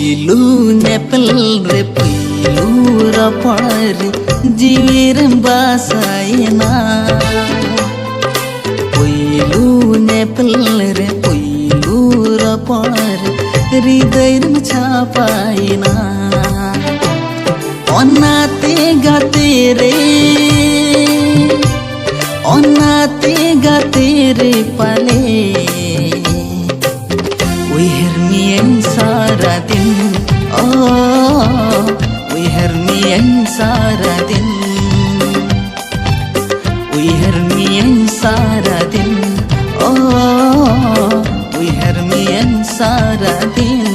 पहलू नेपाल रे पहलू रपड़ जीवेर बासाइना पहलू नेपाल रे पहलू रपड़ हृदय छापाइना ओनाते गाते रे पाले Wihirmian saradin oh Wihirmian saradin Wihirmian saradin oh Wihirmian saradin